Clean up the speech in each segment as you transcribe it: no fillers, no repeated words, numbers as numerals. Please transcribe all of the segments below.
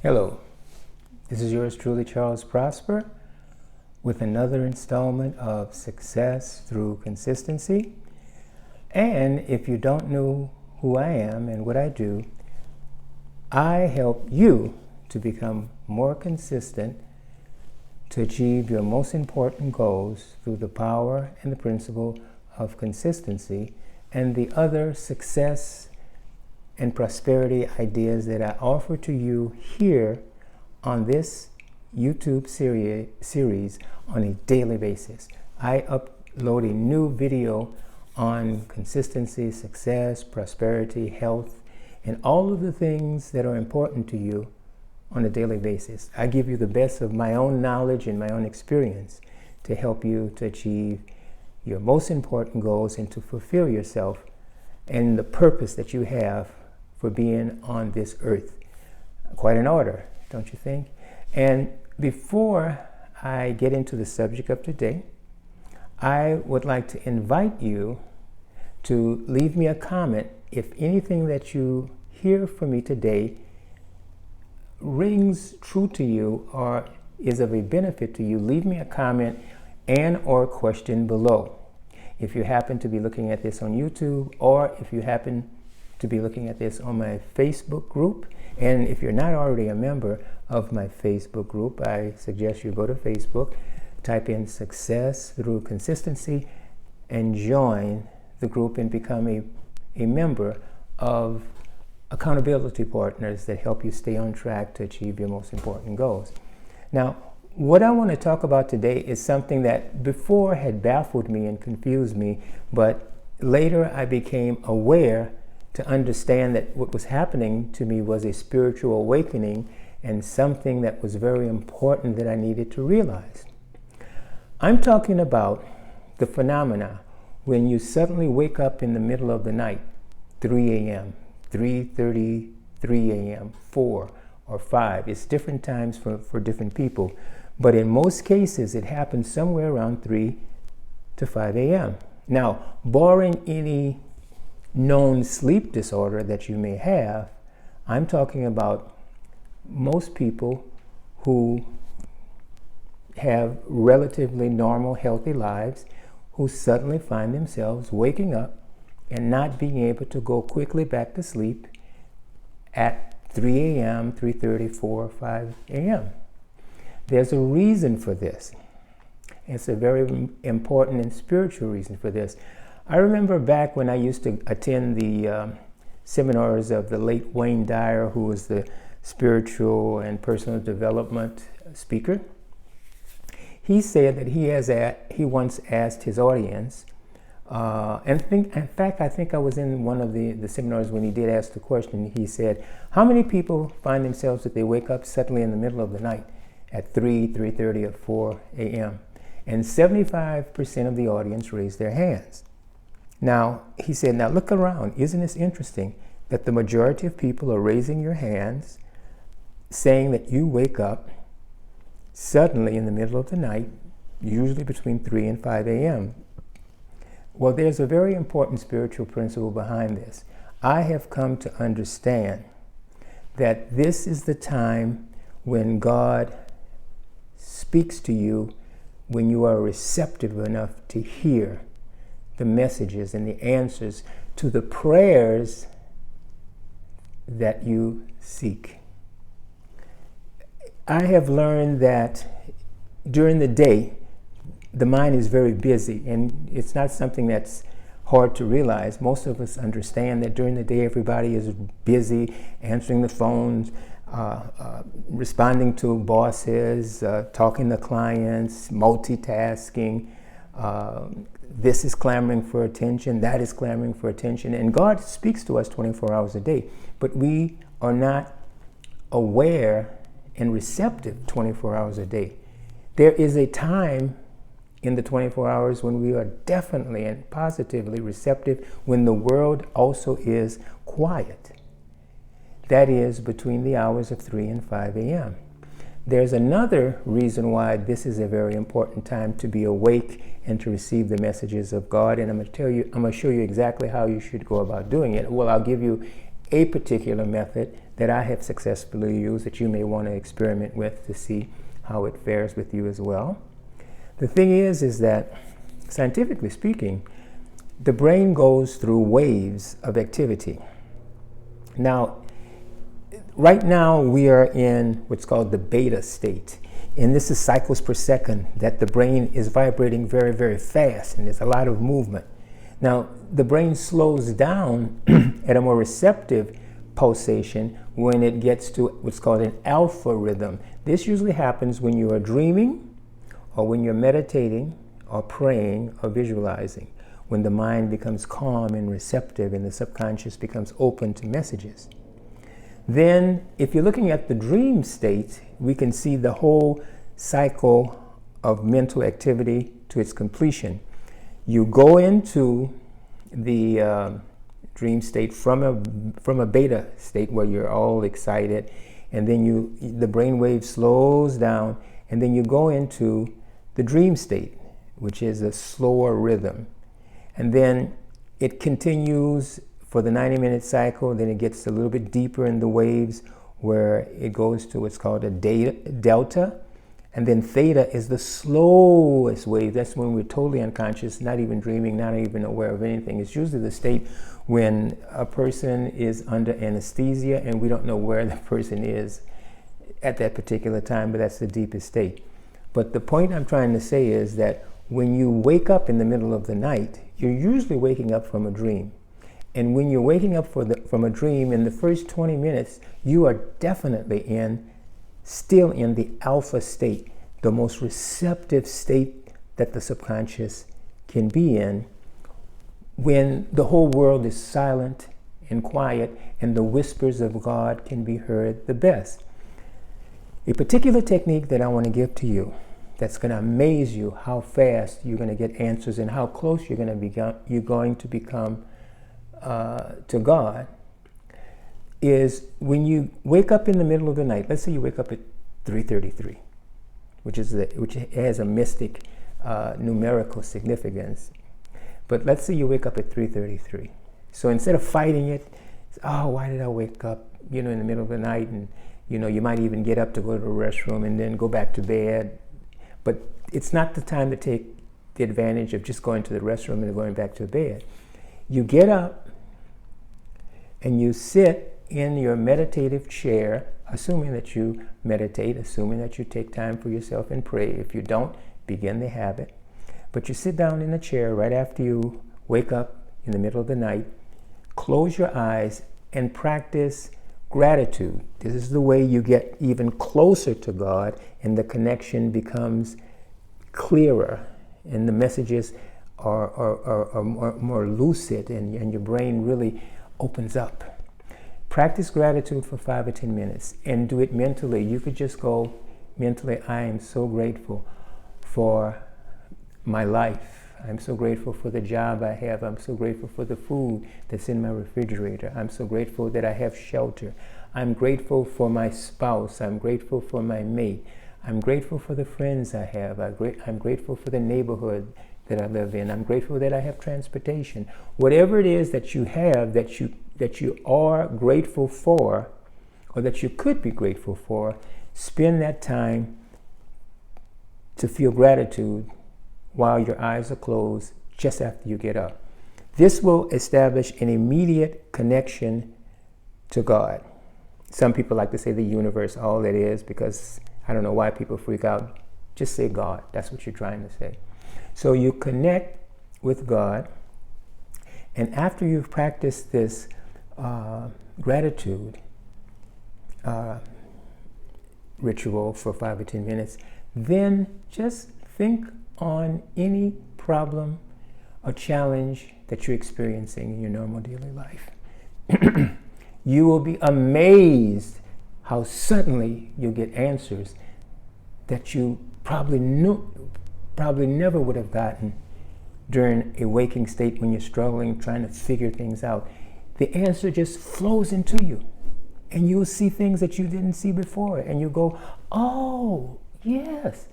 Hello, this is yours truly, Charles Prosper, with another installment of Success Through Consistency. And if you don't know who I am and what I do, I help you to become more consistent to achieve your most important goals through the power and the principle of consistency and the other success and prosperity ideas that I offer to you here on this YouTube series on a daily basis. I upload a new video on consistency, success, prosperity, health, and all of the things that are important to you on a daily basis. I give you the best of my own knowledge and my own experience to help you to achieve your most important goals and to fulfill yourself and the purpose that you have for being on this earth. Quite an order, don't you think? And before I get into the subject of today, I would like to invite you to leave me a comment if anything that you hear from me today rings true to you or is of a benefit to you. Leave me a comment and or question below. If you happen to be looking at this on YouTube, or if you happen to be looking at this on my Facebook group, and if you're not already a member of my Facebook group, I suggest you go to Facebook, type in Success Through Consistency, and join the group and become a member of accountability partners that help you stay on track to achieve your most important goals. Now, what I want to talk about today is something that before had baffled me and confused me, but later I became aware to understand that what was happening to me was a spiritual awakening and something that was very important that I needed to realize. I'm talking about the phenomena when you suddenly wake up in the middle of the night, 3 a.m., 3:33 a.m., 4 or 5. It's different times for different people. But in most cases, it happens somewhere around 3 to 5 a.m. Now, barring any known sleep disorder that you may have, I'm talking about most people who have relatively normal, healthy lives who suddenly find themselves waking up and not being able to go quickly back to sleep at 3 a.m., 3:30, 4, 5 a.m. There's a reason for this. It's a very important and spiritual reason for this. I remember back when I used to attend the seminars of the late Wayne Dyer, who was the spiritual and personal development speaker. He said that he once asked his audience, in fact, I think I was in one of the seminars when he did ask the question. He said, how many people find themselves that they wake up suddenly in the middle of the night at 3:30, or 4 a.m.? And 75% of the audience raised their hands. Now, he said, now look around. Isn't this interesting that the majority of people are raising your hands, saying that you wake up suddenly in the middle of the night, usually between 3 and 5 a.m.? Well, there's a very important spiritual principle behind this. I have come to understand that this is the time when God speaks to you, when you are receptive enough to hear the messages and the answers to the prayers that you seek. I have learned that during the day, the mind is very busy, and it's not something that's hard to realize. Most of us understand that during the day, everybody is busy answering the phones, responding to bosses, talking to clients, multitasking. This is clamoring for attention, that is clamoring for attention. And God speaks to us 24 hours a day, but we are not aware and receptive 24 hours a day. There is a time in the 24 hours when we are definitely and positively receptive, when the world also is quiet. That is between the hours of 3 and 5 a.m. There's another reason why this is a very important time to be awake and to receive the messages of God, and I'm going to show you exactly how you should go about doing it. Well, I'll give you a particular method that I have successfully used that you may want to experiment with to see how it fares with you as well. The thing is that scientifically speaking, the brain goes through waves of activity. Now, right now we are in what's called the beta state. And this is cycles per second that the brain is vibrating very, very fast, and there's a lot of movement. Now, the brain slows down at a more receptive pulsation when it gets to what's called an alpha rhythm. This usually happens when you are dreaming, or when you're meditating, or praying, or visualizing, when the mind becomes calm and receptive and the subconscious becomes open to messages. Then, if you're looking at the dream state, we can see the whole cycle of mental activity to its completion. You go into the dream state from a beta state where you're all excited, and then the brain wave slows down, and then you go into the dream state, which is a slower rhythm. And then it continues for the 90-minute cycle, then it gets a little bit deeper in the waves where it goes to what's called a delta. And then theta is the slowest wave. That's when we're totally unconscious, not even dreaming, not even aware of anything. It's usually the state when a person is under anesthesia and we don't know where the person is at that particular time, but that's the deepest state. But the point I'm trying to say is that when you wake up in the middle of the night, you're usually waking up from a dream. And when you're waking up from a dream, in the first 20 minutes, you are definitely still in the alpha state, the most receptive state that the subconscious can be in, when the whole world is silent and quiet and the whispers of God can be heard the best. A particular technique that I want to give to you that's going to amaze you how fast you're going to get answers and how close you're going to become to God, is when you wake up in the middle of the night. Let's say you wake up at 3:33, which has a mystic numerical significance. But let's say you wake up at 3:33. So instead of fighting it, oh, why did I wake up, in the middle of the night? And you might even get up to go to the restroom and then go back to bed. But it's not the time to take the advantage of just going to the restroom and going back to bed. You get up and you sit in your meditative chair, assuming that you meditate, assuming that you take time for yourself and pray. If you don't, begin the habit. But you sit down in the chair right after you wake up in the middle of the night, close your eyes, and practice gratitude. This is the way you get even closer to God, and the connection becomes clearer, and the messages are more lucid, and your brain really opens up. Practice gratitude for 5 or 10 minutes and do it mentally. You could just go mentally, I am so grateful for my life. I'm so grateful for the job I have. I'm so grateful for the food that's in my refrigerator. I'm so grateful that I have shelter. I'm grateful for my spouse. I'm grateful for my mate. I'm grateful for the friends I have. I'm grateful for the neighborhood that I live in. I'm grateful that I have transportation. Whatever it is that you have that you are grateful for, or that you could be grateful for, spend that time to feel gratitude while your eyes are closed just after you get up. This will establish an immediate connection to God. Some people like to say the universe, all that is, because I don't know why people freak out. Just say God. That's what you're trying to say. So you connect with God, and after you've practiced this gratitude ritual for 5 or 10 minutes, then just think on any problem or challenge that you're experiencing in your normal daily life. You will be amazed how suddenly you'll get answers that you probably never would have gotten during a waking state when you're struggling, trying to figure things out. The answer just flows into you, and you'll see things that you didn't see before, and you go, oh, yes,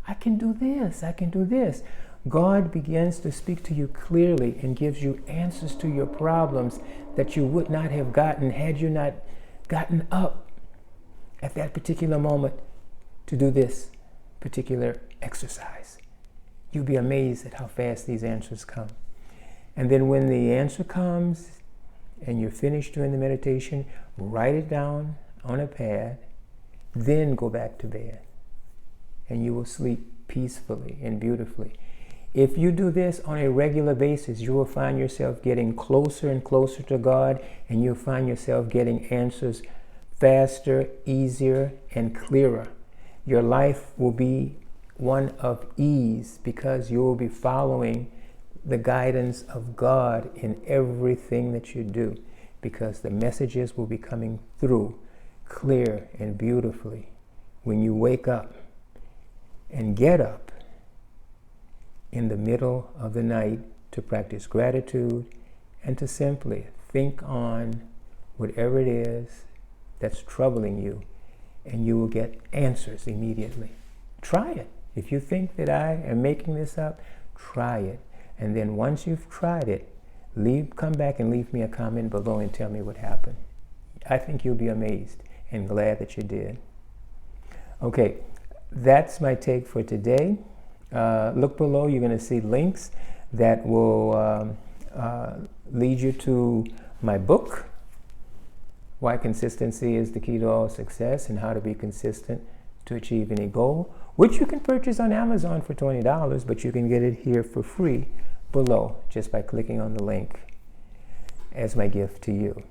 I can do this, I can do this. God begins to speak to you clearly and gives you answers to your problems that you would not have gotten had you not gotten up at that particular moment to do this particular exercise. You'll be amazed at how fast these answers come. And then when the answer comes and you're finished doing the meditation, write it down on a pad, then go back to bed. And you will sleep peacefully and beautifully. If you do this on a regular basis, you will find yourself getting closer and closer to God, and you'll find yourself getting answers faster, easier, and clearer. Your life will be one of ease because you will be following the guidance of God in everything that you do, because the messages will be coming through clear and beautifully when you wake up and get up in the middle of the night to practice gratitude and to simply think on whatever it is that's troubling you, and you will get answers immediately. Try it. If you think that I am making this up, try it. And then once you've tried it, come back and leave me a comment below and tell me what happened. I think you'll be amazed and glad that you did. Okay, that's my take for today. Look below, you're going to see links that will lead you to my book, Why Consistency is the Key to All Success and How to Be Consistent to Achieve Any Goal, which you can purchase on Amazon for $20, but you can get it here for free below just by clicking on the link as my gift to you.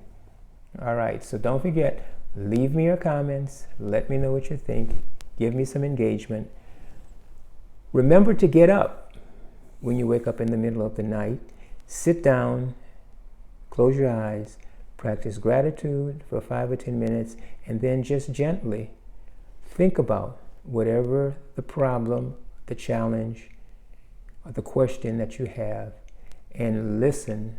All right, so don't forget, leave me your comments, let me know what you think, give me some engagement. Remember to get up when you wake up in the middle of the night. Sit down, close your eyes, practice gratitude for 5 or 10 minutes, and then just gently think about whatever the problem, the challenge, or the question that you have, and listen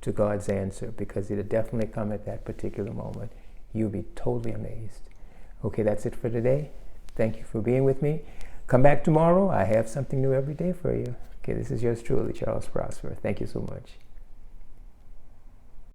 to God's answer, because it'll definitely come at that particular moment. You'll be totally amazed. Okay, that's it for today. Thank you for being with me. Come back tomorrow. I have something new every day for you. Okay, this is yours truly, Charles Prosper. Thank you so much.